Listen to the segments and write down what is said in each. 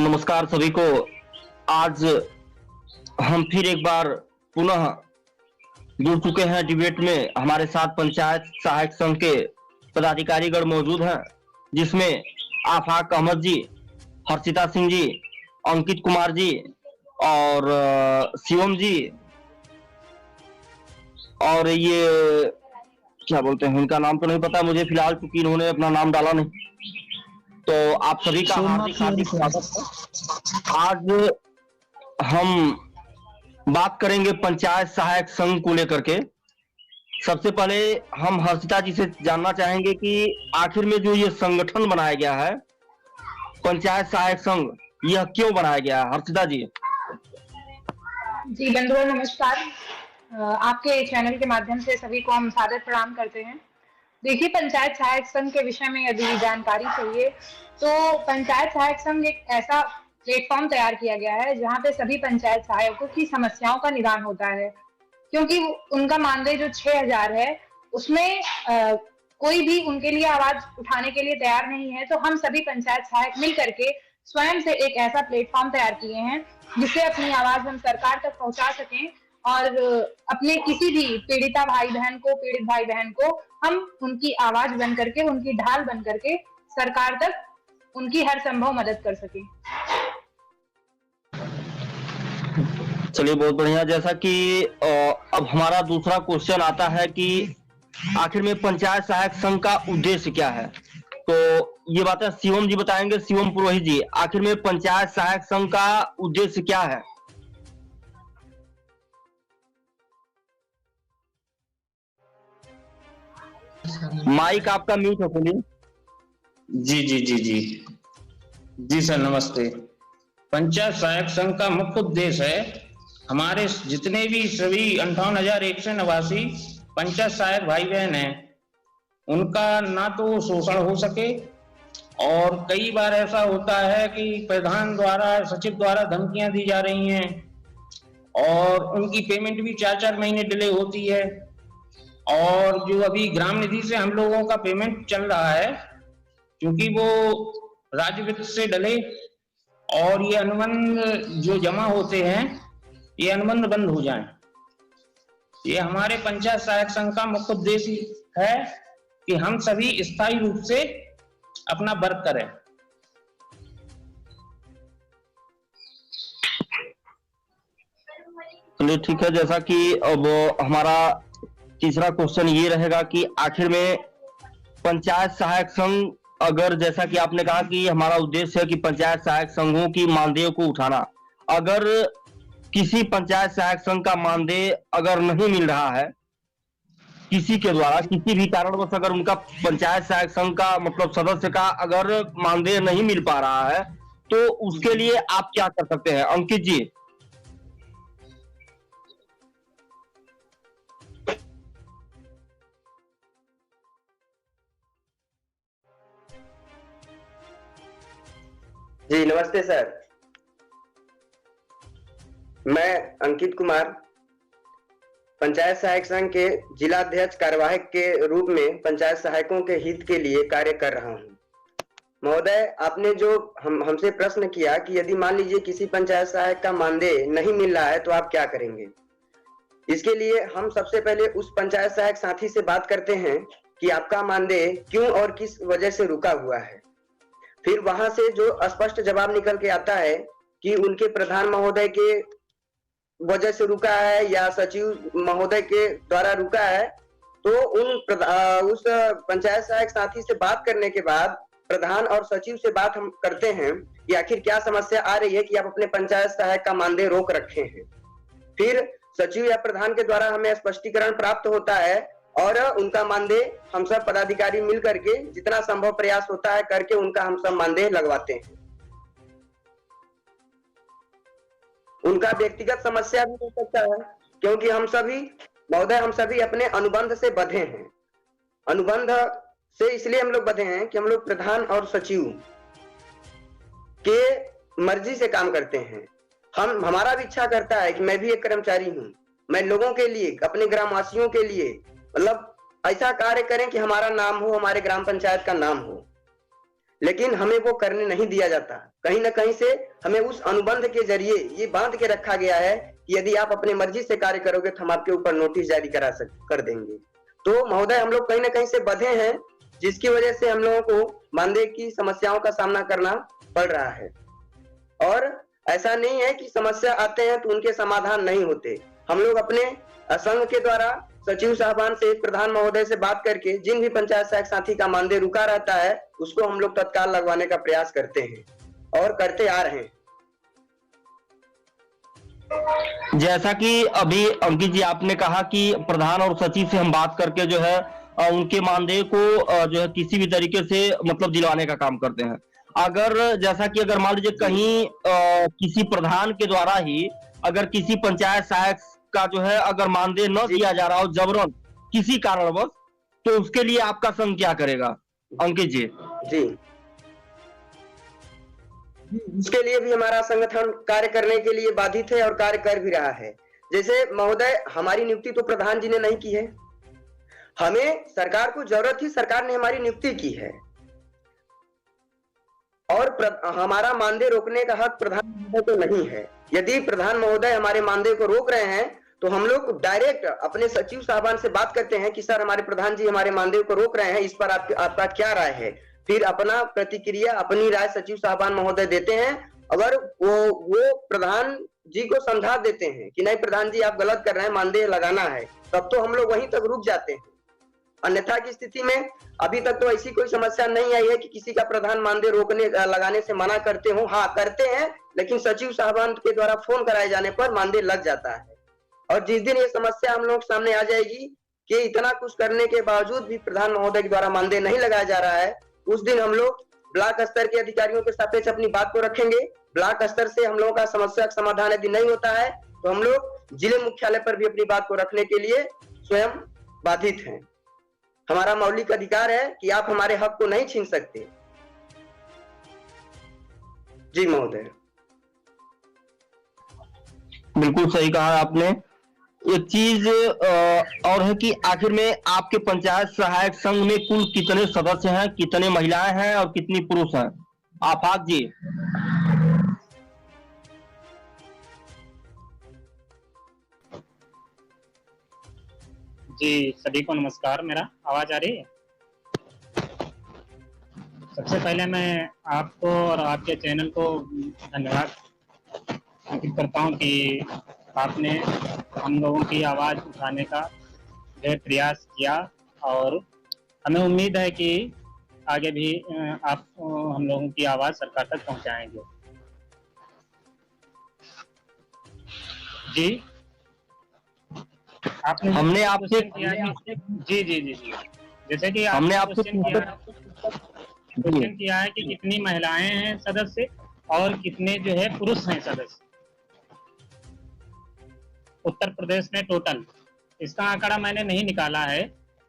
नमस्कार सभी को। आज हम फिर एक बार पुनः जुड़ चुके हैं डिबेट में। हमारे साथ पंचायत सहायक संघ के पदाधिकारीगण मौजूद हैं, जिसमें आफाक अहमद जी, हर्षिता सिंह जी, अंकित कुमार जी और शिवम जी, और ये क्या बोलते हैं, इनका नाम तो नहीं पता मुझे फिलहाल, क्योंकि इन्होंने अपना नाम डाला नहीं। तो आप सभी का हार्दिक हार्दिक स्वागत है। आज हम बात करेंगे पंचायत सहायक संघ को लेकर के। सबसे पहले हम हर्षिता जी से जानना चाहेंगे कि आखिर में जो ये संगठन बनाया गया है पंचायत सहायक संघ, यह क्यों बनाया गया है? हर्षिता जी। जी बंधुओं नमस्कार। आपके चैनल के माध्यम से सभी को हम सादर प्रणाम करते हैं। देखिए, पंचायत सहायक संघ के विषय में यदि जानकारी चाहिए तो पंचायत सहायक संघ एक ऐसा प्लेटफॉर्म तैयार किया गया है जहां पे सभी पंचायत सहायकों की समस्याओं का निदान होता है। क्योंकि उनका मानदेय जो 6,000 है उसमें कोई भी उनके लिए आवाज उठाने के लिए तैयार नहीं है, तो हम सभी पंचायत सहायक मिल करके स्वयं से एक ऐसा प्लेटफॉर्म तैयार किए हैं जिससे अपनी आवाज हम सरकार तक पहुंचा सकें और अपने किसी भी पीड़ित भाई बहन को हम उनकी आवाज बन करके, उनकी ढाल बन करके सरकार तक उनकी हर संभव मदद कर सके। चलिए, बहुत बढ़िया। जैसा कि अब हमारा दूसरा क्वेश्चन आता है कि आखिर में पंचायत सहायक संघ का उद्देश्य क्या है। तो ये बातें शिवम जी बताएंगे। शिवम पुरोहित जी, आखिर में पंचायत सहायक संघ का उद्देश्य क्या है? माइक आपका म्यूट है, बोलिए। जी जी जी जी जी सर, नमस्ते। पंचायत सहायक संघ का मुख्य उद्देश्य है हमारे जितने भी सभी 58,189 पंचायत सहायक भाई बहन हैं, उनका ना तो शोषण हो सके, और कई बार ऐसा होता है कि प्रधान द्वारा, सचिव द्वारा धमकियां दी जा रही हैं और उनकी पेमेंट भी 4-4 महीने डिले होती है। और जो अभी ग्राम निधि से हम लोगों का पेमेंट चल रहा है, क्योंकि वो राज्य वित्त से डले और ये अनुबंध जो जमा होते हैं, ये अनुबंध बंद हो जाएं। ये हमारे पंचायत सहायक संघ का मुख्य उद्देश्य है कि हम सभी स्थायी रूप से अपना वर्क करें। चलिए, ठीक है। जैसा कि अब हमारा तीसरा क्वेश्चन ये रहेगा कि आखिर में पंचायत सहायक संघ, अगर जैसा कि आपने कहा कि हमारा उद्देश्य है कि पंचायत सहायक संघों की मानदेय को उठाना, अगर किसी पंचायत सहायक संघ का मानदेय अगर नहीं मिल रहा है किसी के द्वारा, किसी भी कारणवश अगर उनका पंचायत सहायक संघ का मतलब सदस्य का अगर मानदेय नहीं मिल पा रहा है, तो उसके लिए आप क्या कर सकते हैं? अंकित जी। जी नमस्ते सर, मैं अंकित कुमार पंचायत सहायक संघ के जिला अध्यक्ष कार्यवाहक के रूप में पंचायत सहायकों के हित के लिए कार्य कर रहा हूं। महोदय, आपने जो हमसे प्रश्न किया कि यदि मान लीजिए किसी पंचायत सहायक का मानदेय नहीं मिल रहा है तो आप क्या करेंगे, इसके लिए हम सबसे पहले उस पंचायत सहायक साथी से बात करते हैं कि आपका मानदेय क्यों और किस वजह से रुका हुआ है। फिर वहां से जो स्पष्ट जवाब निकल के आता है कि उनके प्रधान महोदय के वजह से रुका है या सचिव महोदय के द्वारा रुका है, तो उस पंचायत सहायक साथी से बात करने के बाद प्रधान और सचिव से बात हम करते हैं कि आखिर क्या समस्या आ रही है कि आप अपने पंचायत सहायक का मानदेय रोक रखे हैं। फिर सचिव या प्रधान के द्वारा हमें स्पष्टीकरण प्राप्त होता है और उनका मानदेय हम सब पदाधिकारी मिल करके जितना संभव प्रयास होता है करके उनका हम सब मानदेय लगवाते हैं। उनका व्यक्तिगत समस्या भी हो सकता है, क्योंकि हम सभी अपने अनुबंध से बंधे हैं। अनुबंध से इसलिए हम लोग बंधे हैं कि हम लोग प्रधान और सचिव के मर्जी से काम करते हैं। हमारा भी इच्छा करता है कि मैं भी एक कर्मचारी हूं, मैं लोगों के लिए, अपने ग्रामवासियों के लिए मतलब ऐसा कार्य करें कि हमारा नाम हो, हमारे ग्राम पंचायत का नाम हो। लेकिन हमें वो करने नहीं दिया जाता। कहीं ना कहीं से हमें उस अनुबंध के जरिए ये बांध के रखा गया है कि यदि आप अपने मर्जी से कार्य करोगे तो हम आपके ऊपर नोटिस जारी कर देंगे। तो महोदय, हम लोग कहीं ना कहीं से बंधे हैं, जिसकी वजह से हम लोगों को मानदेय की समस्याओं का सामना करना पड़ रहा है। और ऐसा नहीं है कि समस्या आते हैं तो उनके समाधान नहीं होते। हम लोग अपने संघ के द्वारा सचिव साहबान से, प्रधान महोदय से बात करके जिन भी पंचायत सहायक साथी का मानदेय रुका रहता है उसको हम लोग तत्काल लगवाने का प्रयास करते हैं और करते आ रहे हैं। जैसा कि अभी अंकित जी आपने कहा कि प्रधान और सचिव से हम बात करके जो है उनके मानदेय को जो है किसी भी तरीके से मतलब दिलवाने का काम करते हैं। अगर जैसा कि अगर मान लीजिए कहीं किसी प्रधान के द्वारा ही अगर किसी पंचायत सहायक का जो है अगर मानदेय न दिया जा रहा हो जबरन किसी कारणवश, तो उसके लिए आपका संघ क्या करेगा अंकित जी? जी, उसके लिए भी हमारा संगठन कार्य करने के लिए बाधित है और कार्य कर भी रहा है। जैसे महोदय, हमारी नियुक्ति तो प्रधान जी ने नहीं की है, हमें सरकार को जरूरत थी, सरकार ने हमारी नियुक्ति की है और हमारा मानदेय रोकने का हक प्रधान महोदय को नहीं है। यदि प्रधान महोदय हमारे मानदेय को रोक रहे हैं तो हम लोग डायरेक्ट अपने सचिव साहबान से बात करते हैं कि सर हमारे प्रधान जी हमारे मानदेय को रोक रहे हैं, इस पर आपका क्या राय है। फिर अपना प्रतिक्रिया, अपनी राय सचिव साहबान महोदय देते हैं। अगर वो प्रधान जी को समझा देते हैं कि नहीं प्रधान जी आप गलत कर रहे हैं, मानदेय लगाना है, तब तो हम लोग वहीं तक रुक जाते हैं। अन्यथा की स्थिति में अभी तक तो ऐसी कोई समस्या नहीं आई है कि किसी का प्रधान मानदेय रोकने लगाने से मना करते हो। हाँ करते हैं, लेकिन सचिव साहबान के द्वारा फोन कराए जाने पर मानदेय लग जाता है। और जिस दिन ये समस्या हम लोग सामने आ जाएगी कि इतना कुछ करने के बावजूद भी प्रधान महोदय के द्वारा मानदेय नहीं लगाया जा रहा है, उस दिन हम लोग ब्लॉक स्तर के अधिकारियों के सापेक्ष अपनी बात को रखेंगे। ब्लॉक स्तर से हम लोगों का समस्या का समाधान यदि नहीं होता है तो हम लोग जिले मुख्यालय पर भी अपनी बात को रखने के लिए स्वयं बाधित हैं। हमारा मौलिक अधिकार है कि आप हमारे हक को नहीं छीन सकते। जी महोदय, बिल्कुल सही कहा आपने। एक चीज और है कि आखिर में आपके पंचायत सहायक संघ में कुल कितने सदस्य हैं, कितने महिलाएं हैं और कितनी पुरुष हैं? आफाक जी। जी, सभी को नमस्कार। मेरा आवाज आ रही है? सबसे पहले मैं आपको और आपके चैनल को धन्यवाद अंकित करता हूं कि आपने हम लोगों की आवाज़ उठाने का जो प्रयास किया और हमें उम्मीद है कि आगे भी आप हम लोगों की आवाज़ सरकार तक पहुंचाएंगे। जी, हमने आपसे जी जैसे कि हमने आपसे क्वेश्चन किया है कि कितनी महिलाएं हैं सदस्य और कितने जो है पुरुष हैं सदस्य उत्तर प्रदेश में टोटल। इसका आंकड़ा मैंने नहीं निकाला है,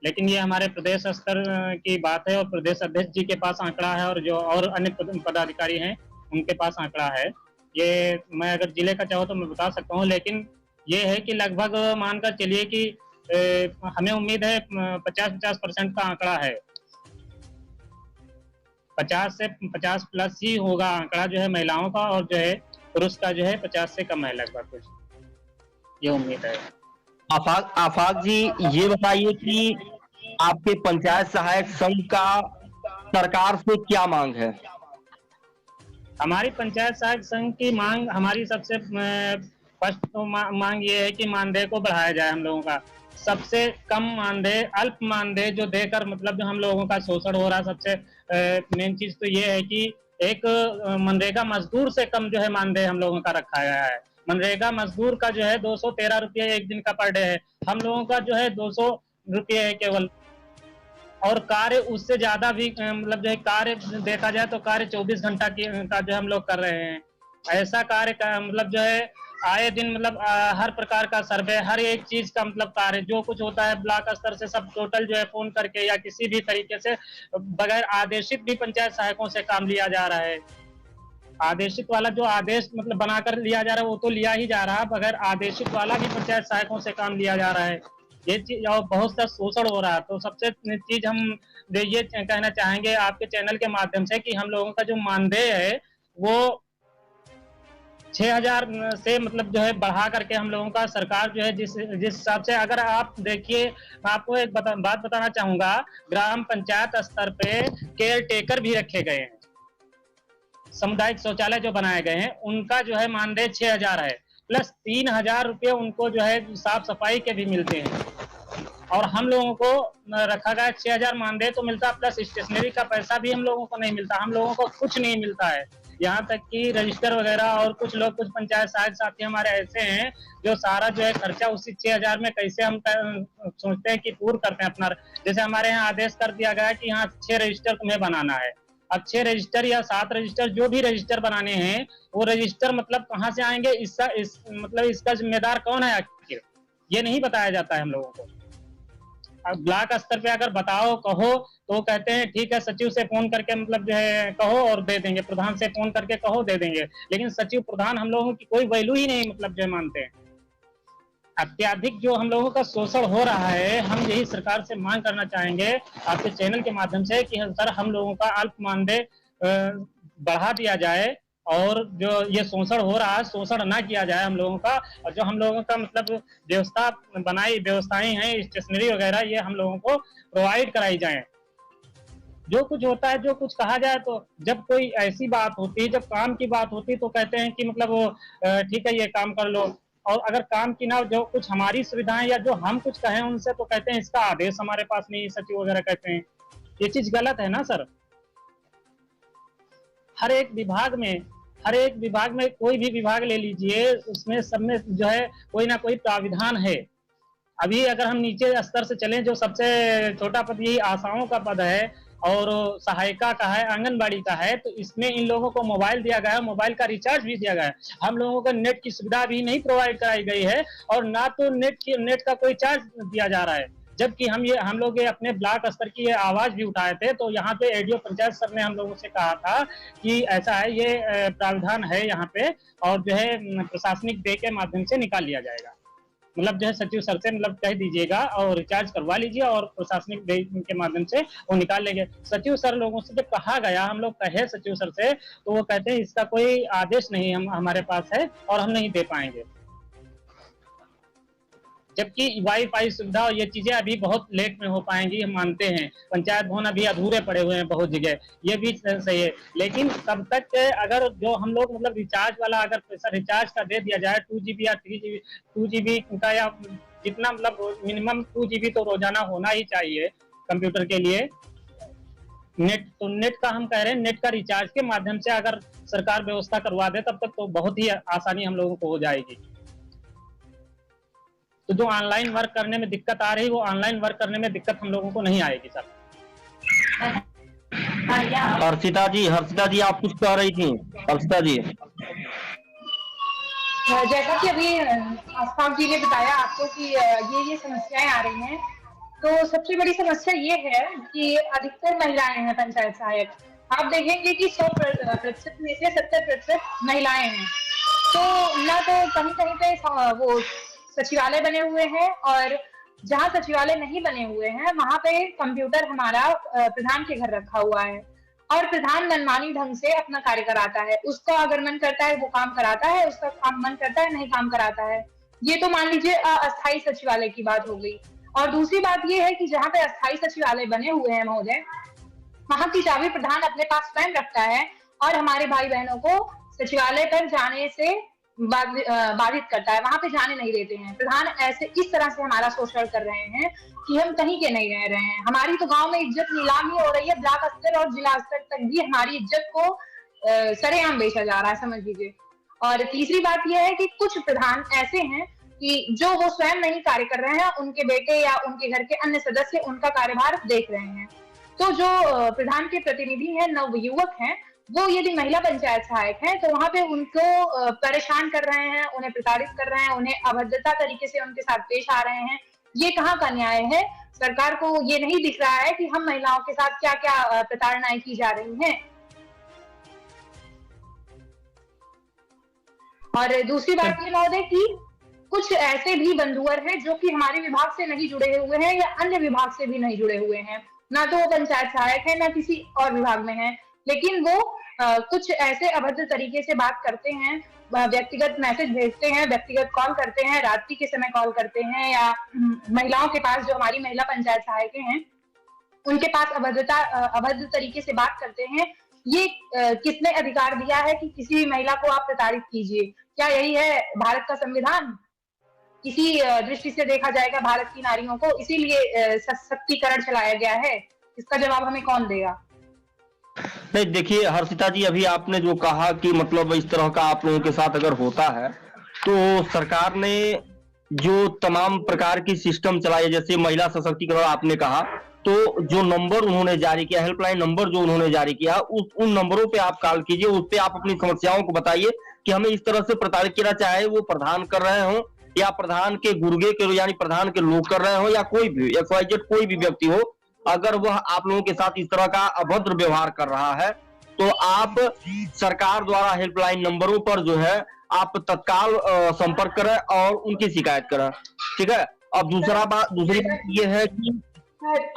लेकिन ये हमारे प्रदेश स्तर की बात है और प्रदेश अध्यक्ष जी के पास आंकड़ा है और जो और अन्य पदाधिकारी हैं उनके पास आंकड़ा है। ये मैं अगर जिले का चाहूँ तो मैं बता सकता हूँ, लेकिन ये है कि लगभग मानकर चलिए कि हमें उम्मीद है 50% का आंकड़ा है। 50 से 50 प्लस ही होगा आंकड़ा जो है महिलाओं का, और जो है पुरुष का जो है 50 से कम है लगभग कुछ, ये उम्मीद है। आफाक जी, ये बताइए कि आपके पंचायत सहायक संघ का सरकार से क्या मांग है? हमारी पंचायत सहायक संघ की मांग, हमारी सबसे फर्स्ट तो मांग ये है कि मानदेय को बढ़ाया जाए। हम लोगों का सबसे कम मानदेय, अल्प मानदेय जो देकर मतलब जो हम लोगों का शोषण हो रहा है, सबसे मेन चीज तो ये है कि एक मनरेगा मजदूर से कम जो है मानदेय हम लोगों का रखा गया है। मनरेगा मजदूर का जो है 213 रुपये एक दिन का पर डे है, हम लोगों का जो है 200 रुपये है केवल। और कार्य उससे ज्यादा भी मतलब जो है कार्य देखा जाए तो कार्य 24 घंटा का जो हम लोग कर रहे हैं। ऐसा कार्य का मतलब जो है आए दिन मतलब हर प्रकार का सर्वे, हर एक चीज का मतलब कार्य जो कुछ होता है ब्लॉक स्तर से सब टोटल जो है फोन करके या किसी भी तरीके से बगैर आदेशित भी पंचायत सहायकों से काम लिया जा रहा है। आदेशित वाला जो आदेश मतलब बनाकर लिया जा रहा है वो तो लिया ही जा रहा है, बगैर आदेशित वाला भी पंचायत सहायकों से काम लिया जा रहा है। ये चीज और बहुत सा शोषण हो रहा है। तो सबसे चीज हम ये कहना चाहेंगे आपके चैनल के माध्यम से कि हम लोगों का जो मानदेय है वो 6,000 से मतलब जो है बढ़ा करके हम लोगों का सरकार जो है जिस हिसाब से, अगर आप देखिए, मैं आपको एक बात बताना चाहूंगा, ग्राम पंचायत स्तर पे केयर टेकर भी रखे गए हैं, सामुदायिक शौचालय जो बनाए गए हैं उनका जो है मानदेय 6,000 है, प्लस 3,000 रुपये उनको जो है साफ सफाई के भी मिलते हैं। और हम लोगों को रखा गया 6,000 मानदेय तो मिलता, प्लस स्टेशनरी का पैसा भी हम लोगों को नहीं मिलता, हम लोगों को कुछ नहीं मिलता है। यहाँ तक कि रजिस्टर वगैरह, और कुछ लोग, कुछ पंचायत सहायक साथी हमारे ऐसे हैं जो सारा जो है खर्चा उसी 6,000 में कैसे हम सोचते हैं कि पूर्ण करते हैं अपना। जैसे हमारे यहाँ आदेश कर दिया गया कि यहाँ 6 रजिस्टर तुम्हें बनाना है। अब 6 रजिस्टर या 7 रजिस्टर, जो भी रजिस्टर बनाने हैं, वो रजिस्टर मतलब कहाँ से आएंगे, मतलब इसका जिम्मेदार कौन है आखिर, ये नहीं बताया जाता है हम लोगों को। अब ब्लॉक स्तर पे अगर बताओ, कहो, तो कहते हैं ठीक है सचिव से फोन करके मतलब जो है कहो और दे देंगे, प्रधान से फोन करके कहो दे देंगे, लेकिन सचिव प्रधान हम लोगों की कोई वैल्यू ही नहीं मतलब जो मानते हैं। अत्याधिक जो हम लोगों का शोषण हो रहा है, हम यही सरकार से मांग करना चाहेंगे आपके चैनल के माध्यम से कि सर हम लोगों का अल्प मानदेय बढ़ा दिया जाए, और जो ये शोषण हो रहा है शोषण ना किया जाए हम लोगों का। और जो हम लोगों का मतलब व्यवस्थाएं हैं स्टेशनरी वगैरह, ये हम लोगों को प्रोवाइड कराई जाए। जो कुछ होता है, जो कुछ कहा जाए, तो जब कोई ऐसी बात होती है, जब काम की बात होती है तो कहते हैं कि मतलब वो ठीक है ये काम कर लो, और अगर काम की ना जो कुछ हमारी सुविधाएं या जो हम कुछ कहें उनसे तो कहते हैं इसका आदेश हमारे पास नहीं, सचिव वगैरह कहते हैं। ये चीज गलत है ना सर। हर एक विभाग में कोई भी विभाग ले लीजिए, उसमें सब में जो है कोई ना कोई प्राविधान है। अभी अगर हम नीचे स्तर से चलें, जो सबसे छोटा पद यही आशाओं का पद है और सहायिका का है, आंगनबाड़ी का है, तो इसमें इन लोगों को मोबाइल दिया गया है, मोबाइल का रिचार्ज भी दिया गया है। हम लोगों को नेट की सुविधा भी नहीं प्रोवाइड कराई गई है, और ना तो नेट का कोई चार्ज दिया जा रहा है। जबकि हम लोग ये अपने ब्लॉक स्तर की ये आवाज भी उठाए थे, तो यहाँ पे एडीओ पंचायत सर ने हम लोगों से कहा था कि ऐसा है, ये प्रावधान है यहाँ पे, और जो है प्रशासनिक व्यय के माध्यम से निकाल लिया जाएगा। मतलब जो है सचिव सर से मतलब कह दीजिएगा और रिचार्ज करवा लीजिए, और प्रशासनिक व्यय के माध्यम से वो निकाल लेंगे। सचिव सर लोगों से जब कहा गया, हम लोग कहे सचिव सर से, तो वो कहते हैं इसका कोई आदेश नहीं हमारे पास है और हम नहीं दे पाएंगे। जबकि वाईफाई सुविधा और ये चीजें अभी बहुत लेट में हो पाएंगी, हम मानते हैं। पंचायत भवन अभी अधूरे पड़े हुए हैं बहुत जगह, ये भी सही है। लेकिन तब तक अगर जो हम लोग मतलब रिचार्ज वाला अगर पैसा रिचार्ज का दे दिया जाए 2 GB या 2 GB का, या जितना मतलब मिनिमम 2 GB तो रोजाना होना ही चाहिए कंप्यूटर के लिए। नेट का हम कह रहे हैं, नेट का रिचार्ज के माध्यम से अगर सरकार व्यवस्था करवा दे तब तक तो बहुत ही आसानी हम लोगों को हो जाएगी। तो जो ऑनलाइन वर्क करने में दिक्कत आ रही, वो ऑनलाइन वर्क करने में दिक्कत हम लोगों को नहीं आएगी सर। हर्षिता जी आप कुछ कह रही थी। हर्षिता जी, जैसा कि अभी आसपास जी ने बताया आपको कि ये समस्याएं आ रही हैं, तो सबसे बड़ी समस्या ये है कि अधिकतर महिलाएं हैं पंचायत सहायक। आप देखेंगे कि 100% में से 70% महिलाएं हैं। तो ना तो कहीं पे वो सचिवालय बने हुए हैं, और जहाँ सचिवालय नहीं बने हुए हैं वहां पे कंप्यूटर हमारा प्रधान के घर रखा हुआ है, और प्रधान मनमानी ढंग से अपना कार्य कराता है। उसका अगर मन करता है वो काम कराता है, उसका काम मन करता है नहीं काम कराता है। ये तो मान लीजिए अस्थायी सचिवालय की बात हो गई। और दूसरी बात ये है कि जहाँ पे अस्थायी सचिवालय बने हुए हैं महोदय, वहां की चाबी प्रधान अपने पास स्वयं रखता है, और हमारे भाई बहनों को सचिवालय पर जाने से बाधित करता है, वहां पे जाने नहीं देते हैं। प्रधान ऐसे इस तरह से हमारा शोषण कर रहे हैं कि हम कहीं के नहीं रह रहे हैं। हमारी तो गांव में इज्जत नीलामी हो रही है, ब्लॉक स्तर और जिला स्तर तक भी हमारी इज्जत को सरेआम बेचा जा रहा है, समझ लीजिए। और तीसरी बात यह है कि कुछ प्रधान ऐसे हैं कि जो वो स्वयं नहीं कार्य कर रहे हैं, उनके बेटे या उनके घर के अन्य सदस्य उनका कार्यभार देख रहे हैं। तो जो प्रधान के प्रतिनिधि हैं, नवयुवक हैं, वो यदि महिला पंचायत सहायक हैं तो वहां पे उनको परेशान कर रहे हैं, उन्हें प्रताड़ित कर रहे हैं, उन्हें अभद्रता तरीके से उनके साथ पेश आ रहे हैं। ये कहाँ का न्याय है? सरकार को ये नहीं दिख रहा है कि हम महिलाओं के साथ क्या क्या प्रताड़नाएं की जा रही हैं। और दूसरी बात ये महोदय की कुछ ऐसे भी बंधुअर हैं जो कि हमारे विभाग से नहीं जुड़े हुए हैं या अन्य विभाग से भी नहीं जुड़े हुए हैं, ना तो वो पंचायत सहायक है ना किसी और विभाग में है, लेकिन वो कुछ ऐसे अभद्र तरीके से बात करते हैं, व्यक्तिगत मैसेज भेजते हैं, व्यक्तिगत कॉल करते हैं, रात्रि के समय कॉल करते हैं, या महिलाओं के पास, जो हमारी महिला पंचायत सहायक हैं उनके पास अभद्र तरीके से बात करते हैं। ये किसने अधिकार दिया है कि किसी भी महिला को आप प्रताड़ित कीजिए? क्या यही है भारत का संविधान? किसी दृष्टि से देखा जाएगा भारत की नारियों को, इसीलिए सशक्तिकरण चलाया गया है? इसका जवाब हमें कौन देगा? नहीं, देखिए हर्षिता जी, अभी आपने जो कहा कि मतलब इस तरह का आप लोगों के साथ अगर होता है तो सरकार ने जो तमाम प्रकार की सिस्टम चलाई है, जैसे महिला सशक्तिकरण आपने कहा, तो जो नंबर उन्होंने जारी किया, हेल्पलाइन नंबर जो उन्होंने जारी किया, उन नंबरों पे आप कॉल कीजिए, उस पे आप अपनी समस्याओं को बताइए कि हमें इस तरह से प्रताड़ित किया, चाहे वो प्रधान कर रहे हो या प्रधान के गुर्गे के यानी प्रधान के लोग कर रहे हो या कोई भी XYZ कोई भी व्यक्ति हो, अगर वह आप लोगों के साथ इस तरह का अभद्र व्यवहार कर रहा है तो आप सरकार द्वारा हेल्पलाइन नंबरों पर जो है आप तत्काल संपर्क करें और उनकी शिकायत करें। ठीक है। अब दूसरी बात ये है कि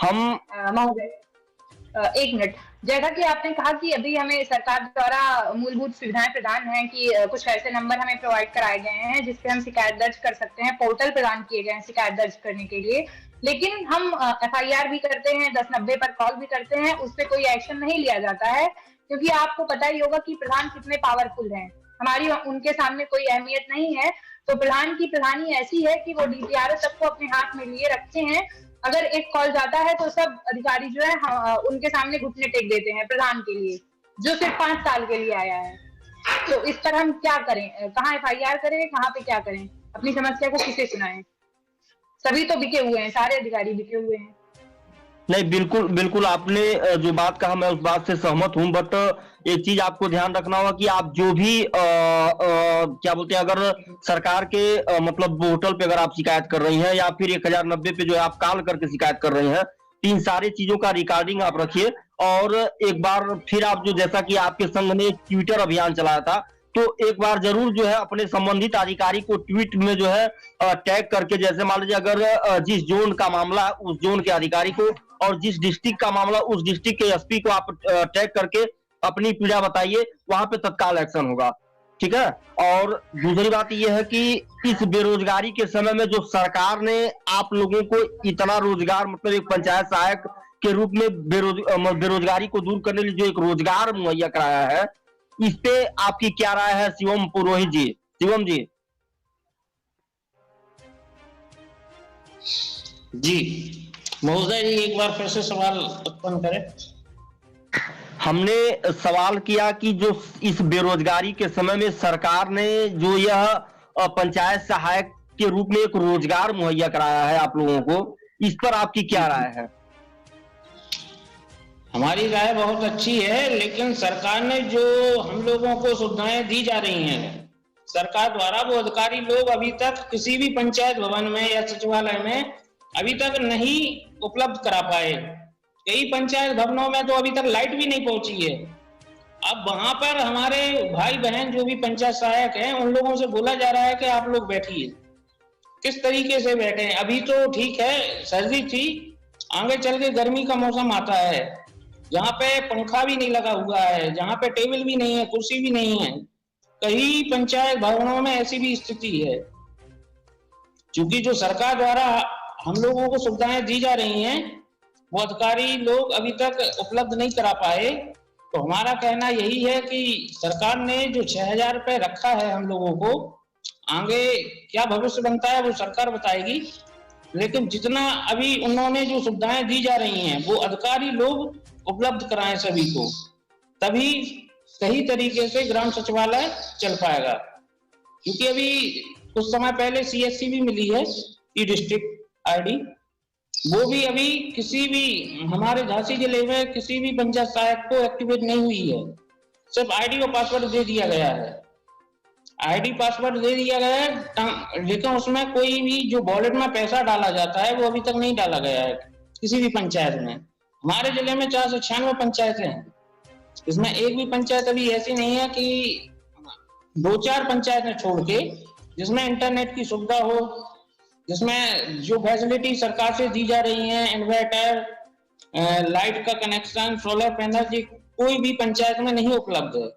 हम एक मिनट, जैसा कि आपने कहा कि अभी हमें सरकार द्वारा मूलभूत सुविधाएं प्रदान हैं कि कुछ ऐसे नंबर हमें प्रोवाइड कराए गए हैं जिसपे हम शिकायत दर्ज कर सकते हैं, पोर्टल प्रदान किए गए हैं शिकायत दर्ज करने के लिए, लेकिन हम FIR भी करते हैं, 1090 पर कॉल भी करते हैं, उस पर कोई एक्शन नहीं लिया जाता है, क्योंकि आपको पता ही होगा कि प्रधान कितने पावरफुल हैं, हमारी उनके सामने कोई अहमियत नहीं है। तो प्रधान की प्रधानी ऐसी है कि वो DPRO तक को अपने हाथ में लिए रखते हैं, अगर एक कॉल जाता है तो सब अधिकारी जो है उनके सामने घुटने टेक देते हैं प्रधान के लिए, जो सिर्फ 5 साल के लिए आया है। तो इस पर हम क्या करें? कहाँ FIR करें, कहाँ पे क्या करें? अपनी समस्या को किसे सुनाएं? सभी तो बिके हुए हैं, सारे अधिकारी बिके हुए हैं। नहीं, बिल्कुल बिल्कुल, आपने जो बात कहा मैं उस बात से सहमत हूं, बट एक चीज आपको ध्यान रखना होगा कि आप जो भी क्या बोलते हैं, अगर सरकार के मतलब पोर्टल पे अगर आप शिकायत कर रही हैं या फिर 1090 पे जो है आप कॉल करके शिकायत कर रही हैं, इन सारी चीजों का रिकॉर्डिंग आप रखिए, और एक बार फिर आप जो, जैसा कि आपके संघ ने एक ट्विटर अभियान चलाया था, तो एक बार जरूर जो है अपने संबंधित अधिकारी को ट्वीट में जो है टैग करके, जैसे मान लीजिए अगर जिस जोन का मामला है उस जोन के अधिकारी को, और जिस डिस्ट्रिक्ट का मामला उस डिस्ट्रिक्ट के SP को आप टैग करके अपनी पीड़ा बताइए, वहां पे तत्काल एक्शन होगा। ठीक है। और दूसरी बात यह है कि इस बेरोजगारी के समय में जो सरकार ने आप लोगों को इतना रोजगार, मतलब एक पंचायत सहायक के रूप में बेरोजगारी को दूर करने के लिए जो एक रोजगार मुहैया कराया है, इस पे आपकी क्या राय है शिवम पुरोहित जी? शिवम जी। जी महोदय जी, एक बार फिर से सवाल उत्पन्न करें। हमने सवाल किया कि जो इस बेरोजगारी के समय में सरकार ने जो यह पंचायत सहायक के रूप में एक रोजगार मुहैया कराया है आप लोगों को, इस पर आपकी क्या राय है? हमारी राय बहुत अच्छी है, लेकिन सरकार ने जो हम लोगों को सुविधाएं दी जा रही हैं सरकार द्वारा, वो अधिकारी लोग अभी तक किसी भी पंचायत भवन में या सचिवालय में अभी तक नहीं उपलब्ध करा पाए। कई पंचायत भवनों में तो अभी तक लाइट भी नहीं पहुंची है। अब वहां पर हमारे भाई बहन जो भी पंचायत सहायक हैं, उन लोगों से बोला जा रहा है कि आप लोग बैठिए। किस तरीके से बैठे? अभी तो ठीक है, सर्दी थी, आगे चल के गर्मी का मौसम आता है, जहाँ पे पंखा भी नहीं लगा हुआ है, जहाँ पे टेबल भी नहीं है, कुर्सी भी नहीं है। कई पंचायत भवनों में ऐसी भी स्थिति है। क्योंकि जो सरकार द्वारा हम लोगों को सुविधाएं दी जा रही हैं, वो अधिकारी लोग अभी तक उपलब्ध नहीं करा पाए। तो हमारा कहना यही है कि सरकार ने जो 6,000 रुपए रखा है हम लोगों को, आगे क्या भविष्य बनता है वो सरकार बताएगी, लेकिन जितना अभी उन्होंने जो सुविधाएं दी जा रही हैं वो अधिकारी लोग उपलब्ध कराएं सभी को, तभी सही तरीके से ग्राम सचिवालय चल पाएगा। क्योंकि अभी कुछ समय पहले CSC भी मिली है, डिस्ट्रिक्ट ID, वो भी अभी किसी भी हमारे झांसी जिले में किसी भी पंचायत सहायक को एक्टिवेट नहीं हुई है। सिर्फ ID और पासवर्ड दे दिया गया है, ID पासवर्ड दे दिया गया है, लेकिन उसमें कोई भी जो वॉलेट में पैसा डाला जाता है वो अभी तक नहीं डाला गया है किसी भी पंचायत में। हमारे जिले में 496 पंचायतें हैं, इसमें एक भी पंचायत अभी ऐसी नहीं है कि 2-4 पंचायतें छोड़ के जिसमें इंटरनेट की सुविधा हो, जिसमें जो फैसिलिटी सरकार से दी जा रही है, इन्वर्टर, लाइट का कनेक्शन, सोलर पैनल, जी कोई भी पंचायत में नहीं उपलब्ध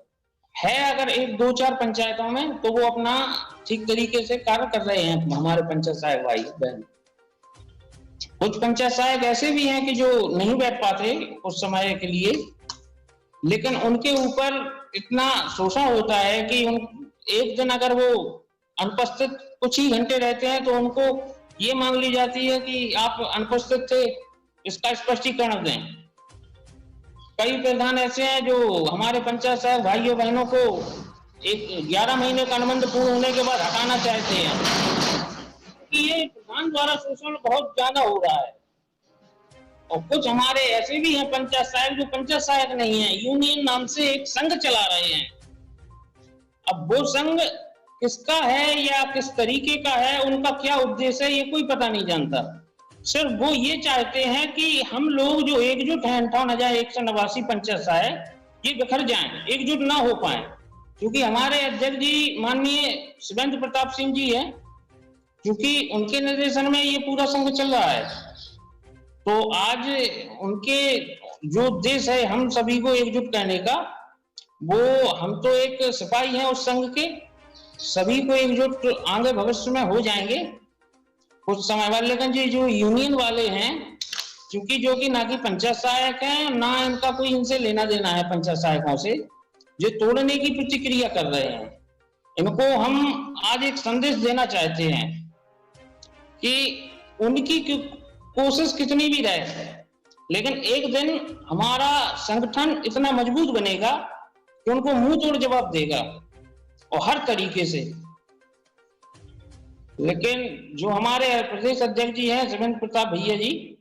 है। अगर 1-2-4 पंचायतों में, तो वो अपना ठीक तरीके से कार्य कर रहे हैं हमारे पंचायत सहायक भाई बहन। कुछ पंचायत सहायक ऐसे भी हैं कि जो नहीं बैठ पाते उस समय के लिए, लेकिन उनके ऊपर इतना शोषण होता है कि एक दिन अगर वो अनुपस्थित कुछ ही घंटे रहते हैं तो उनको ये मान ली जाती है कि आप अनुपस्थित थे, इसका स्पष्टीकरण दें। कई प्रधान ऐसे हैं जो हमारे पंचायत सहायक भाइयों बहनों को 11 महीने का अनुबंध पूर्ण होने के बाद हटाना चाहते हैं कि ये प्रधान द्वारा शोषण बहुत ज्यादा हो रहा है। और कुछ हमारे ऐसे भी हैं पंचायत सहायक जो पंचायत सहायक नहीं है, यूनियन नाम से एक संघ चला रहे हैं। अब वो संघ किसका है या किस तरीके का है, उनका क्या उद्देश्य है, ये कोई पता नहीं जानता। सिर्फ वो ये चाहते हैं कि हम लोग जो एकजुट हैं 58,189 पंचायत सहायक, ये बिखर जाएं, एकजुट ना हो पाए। क्योंकि हमारे अध्यक्ष जी माननीय शिवेंद्र प्रताप सिंह जी हैं, क्योंकि उनके निर्देशन में ये पूरा संघ चल रहा है। तो आज उनके जो उद्देश्य है हम सभी को एकजुट करने का, वो हम तो एक सिपाही हैं उस संघ के, सभी को एकजुट आगे भविष्य में हो जाएंगे कुछ समय बाद। लेकिन जी जो यूनियन वाले हैं, क्योंकि जो कि ना कि पंचायत सहायक हैं, ना इनका कोई इनसे लेना देना है पंचायत सहायकों से, जो तोड़ने की प्रतिक्रिया कर रहे हैं, इनको हम आज एक संदेश देना चाहते हैं कि उनकी कोशिश कितनी भी रहे, लेकिन एक दिन हमारा संगठन इतना मजबूत बनेगा कि उनको मुंह तोड़ जवाब देगा और हर तरीके से। लेकिन जो हमारे प्रदेश अध्यक्ष जी हैं शिवेंद्र प्रताप भैया जी,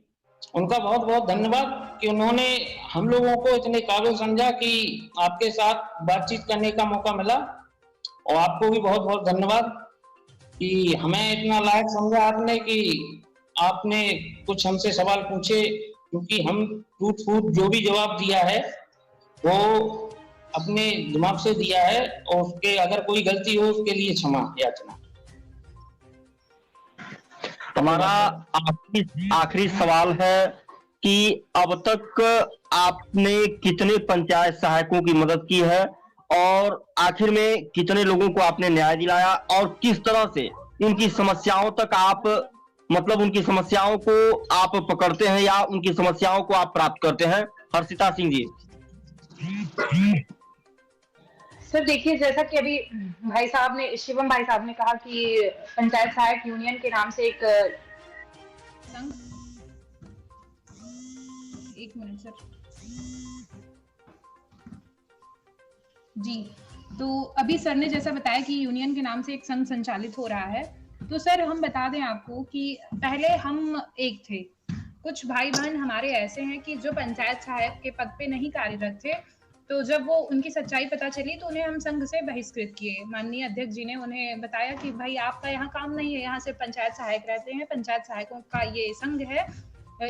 उनका बहुत बहुत धन्यवाद कि उन्होंने हम लोगों को इतने काबिल समझा कि आपके साथ बातचीत करने का मौका मिला। और आपको भी बहुत बहुत धन्यवाद कि हमें इतना लायक समझा आपने कि आपने कुछ हमसे सवाल पूछे, क्योंकि हम टूट फूट जो भी जवाब दिया है वो अपने दिमाग से दिया है, और उसके अगर कोई गलती हो उसके लिए क्षमा याचना। हमारा आखिरी सवाल है कि अब तक आपने कितने पंचायत सहायकों की मदद की है और आखिर में कितने लोगों को आपने न्याय दिलाया, और किस तरह से उनकी समस्याओं तक आप, मतलब उनकी समस्याओं को आप पकड़ते हैं या उनकी समस्याओं को आप प्राप्त करते हैं? हर्षिता सिंह जी। सर देखिए, जैसा कि अभी भाई साहब ने, शिवम भाई साहब ने कहा कि पंचायत सहायक यूनियन के नाम से एक मिनट सर जी, तो अभी सर ने जैसा बताया कि यूनियन के नाम से एक संघ संचालित हो रहा है। तो सर हम बता दें आपको कि पहले हम एक थे, कुछ भाई बहन हमारे ऐसे हैं कि जो पंचायत सहायक के पद पे नहीं कार्यरत थे, तो जब वो उनकी सच्चाई पता चली तो उन्हें हम संघ से बहिष्कृत किए। माननीय अध्यक्ष जी ने उन्हें बताया कि भाई आपका यहाँ काम नहीं है, यहाँ से पंचायत सहायक रहते हैं, पंचायत सहायकों का ये संघ है,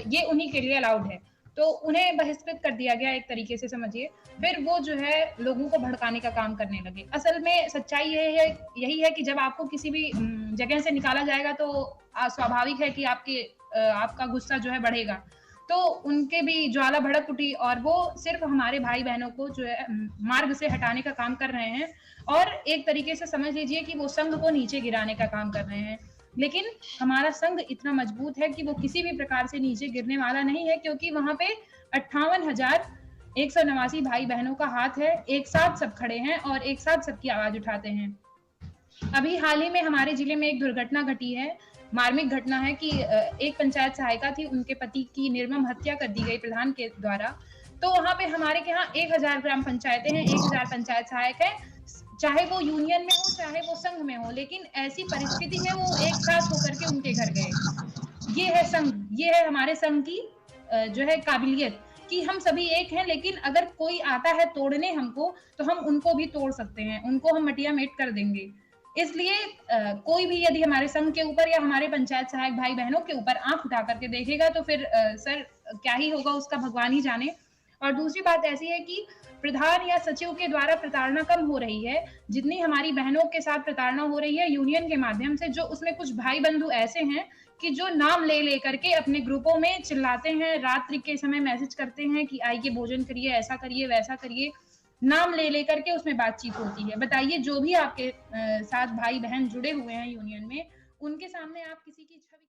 ये उन्हीं के लिए अलाउड है। तो उन्हें बहिष्कृत कर दिया गया एक तरीके से समझिए। फिर वो जो है लोगों को भड़काने का काम करने लगे। असल में सच्चाई यही है कि जब आपको किसी भी जगह से निकाला जाएगा तो स्वाभाविक है कि आपका गुस्सा जो है बढ़ेगा। तो उनके भी ज्वाला भड़क उठी और वो सिर्फ हमारे भाई बहनों को जो है मार्ग से हटाने का काम कर रहे हैं, और एक तरीके से समझ लीजिए कि वो संघ को नीचे गिराने का काम कर रहे हैं। लेकिन हमारा संघ इतना मजबूत है कि वो किसी भी प्रकार से नीचे गिरने वाला नहीं है, क्योंकि वहां पे 58,189 भाई बहनों का हाथ है, एक साथ सब खड़े हैं और एक साथ सबकी आवाज उठाते हैं। अभी हाल ही में हमारे जिले में एक दुर्घटना घटी है, मार्मिक घटना है कि एक पंचायत सहायिका थी, उनके पति की निर्मम हत्या कर दी गई प्रधान के द्वारा। तो वहां पे हमारे के यहाँ 1000 ग्राम पंचायतें हैं, 1000 पंचायत सहायक है, चाहे वो यूनियन में हो चाहे वो संघ में हो, लेकिन ऐसी परिस्थिति में वो एक साथ होकर के उनके घर गए। ये है संघ, ये है हमारे संघ की जो है काबिलियत कि हम सभी एक हैं, लेकिन अगर कोई आता है तोड़ने हमको तो हम उनको भी तोड़ सकते हैं, उनको हम मटिया मेट कर देंगे। इसलिए कोई भी यदि हमारे संघ के ऊपर या हमारे पंचायत सहायक भाई बहनों के ऊपर आंख उठा करके देखेगा तो फिर सर क्या ही होगा उसका भगवान ही जाने। और दूसरी बात ऐसी है कि प्रधान या सचिव के द्वारा प्रताड़ना कम हो रही है, जितनी हमारी बहनों के साथ प्रताड़ना हो रही है यूनियन के माध्यम से, जो उसमें कुछ भाई बंधु ऐसे हैं कि जो नाम ले लेकर के अपने ग्रुपों में चिल्लाते हैं, रात्रि के समय मैसेज करते हैं कि आइए भोजन करिए, ऐसा करिए, वैसा करिए, नाम ले लेकर के उसमें बातचीत होती है। बताइए, जो भी आपके साथ भाई बहन जुड़े हुए हैं यूनियन में, उनके सामने आप किसी की छवि